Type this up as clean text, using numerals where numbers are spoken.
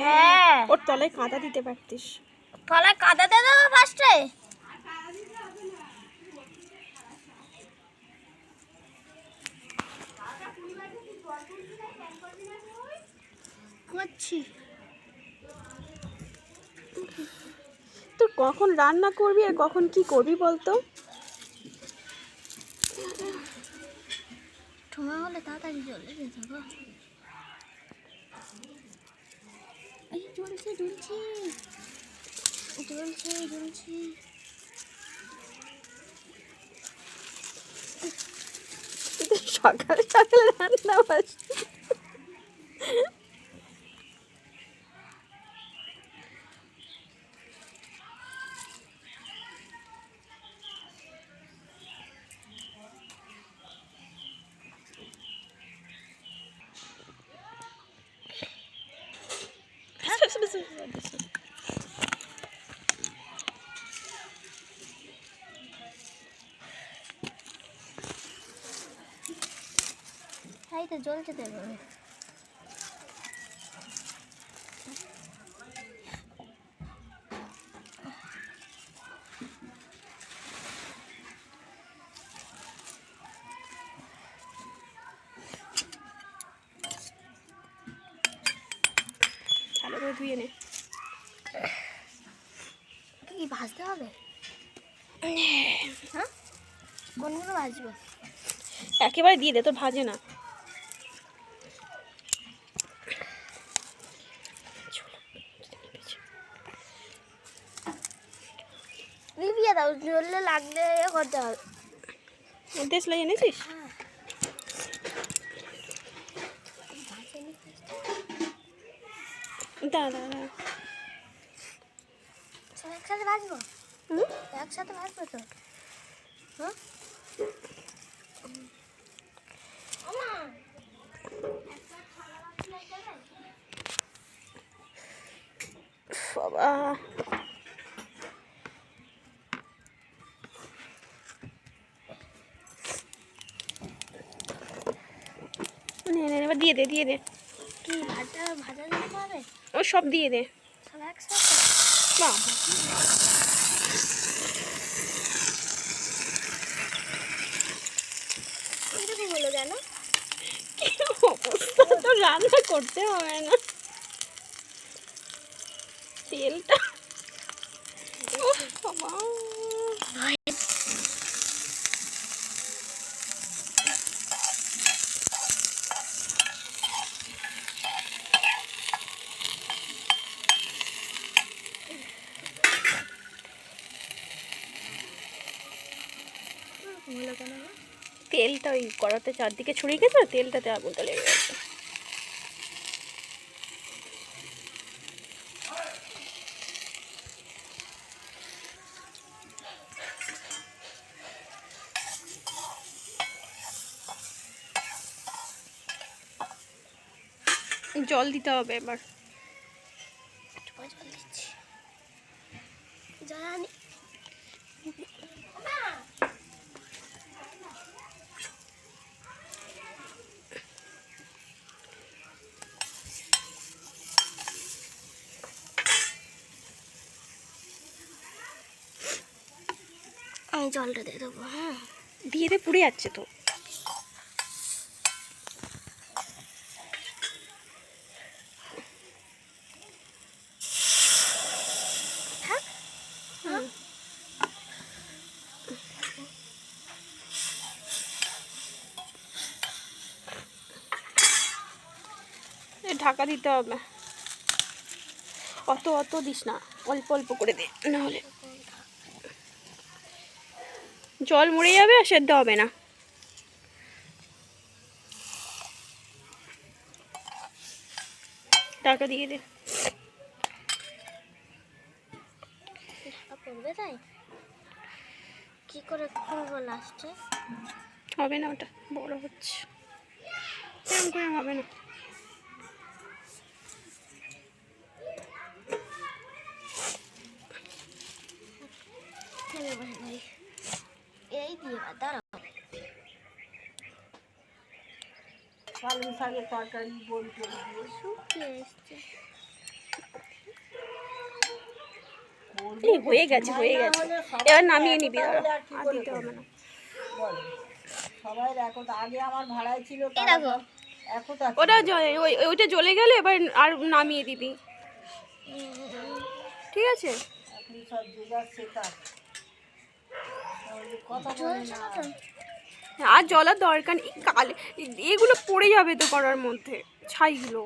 হ্যাঁ, ওর তলায় কাদা দিতে পারতিস। তলায় কাদা দিয়ে দেবো ফার্স্টে। করছি। তুই কখন রান্না করবি আর কখন কি করবি বলতো? সময় হলে তাড়াতাড়ি চলে যেতে গো। এই জ্বলছে জ্বলছে জ্বলছে জ্বলছে। সকালে সকালে রান্না বাস। এই তো জ্বলছে দেবো। ভালো করে ধুয়ে নে। কি ভাজতে হবে? হ্যাঁ, কোনগুলো ভাজবো? একেবারে দিয়ে দে, তো ভাজে না। লিভিয়ে দাও, জ্বললে লাগলে করতে হবে। দেশ লাই এনেছিস? দাঁড়া দাঁড়া। একসাথে ভাজবো? একসাথে ভাজবো তো? হ্যাঁ, বাবা, এবার দিয়ে দে দিয়ে দে। কি ভাজা ভাজা দিতে হবে? ও সব দিয়ে দে। সব একসাথে? বাবা, এরকম হলো কেন? কি অবস্থা! তো রান্না করতে হবে না, তেলটা। বাবা, হলো কেন? তেলটা ওই কড়াতে চারদিকে ছড়িয়ে গেছে, তেলটাতে আগুনটা লেগে গেছে। জল দিতে হবে এবার। জল দিচ্ছি। জল আনি। আমি জলটা দিয়ে দেবো। হ্যাঁ, দিয়ে দে, পুড়ে যাচ্ছে তো। ঢাকা দিতে হবে। অত অত দিস না, অল্প অল্প করে দে, নাহলে জল মরে যাবে আর সেদ্ধ হবে না। ঢাকা দিয়ে দে। ঢাকা পড়বে তাই? কি করে খুলবো লাস্টে? হবে না, ওটা বড় হচ্ছে, এরকম করে হবে না। এই দিয়ে দাঁড়াও। পালং শাকের তরকারি বড়ি টড়ি দিয়ে শুকিয়ে এসছে। এই হয়ে গেছে এবার নামিয়ে নিবি দাঁড়া, আর দিতে হবে না। বলো সবাই দেখো তো, আগে আমার ভাড়ায় ছিল এই দেখো এখন ওটা ওইটা জ্বলে গেলে এবার আর নামিয়ে দিবি, ঠিক আছে? এখন সব জোগাড় সেটা কথা বলে না। আর জ্বলার দরকার নেই, কাল এগুলো পড়ে যাবে তো করার মধ্যে ছাইগুলো।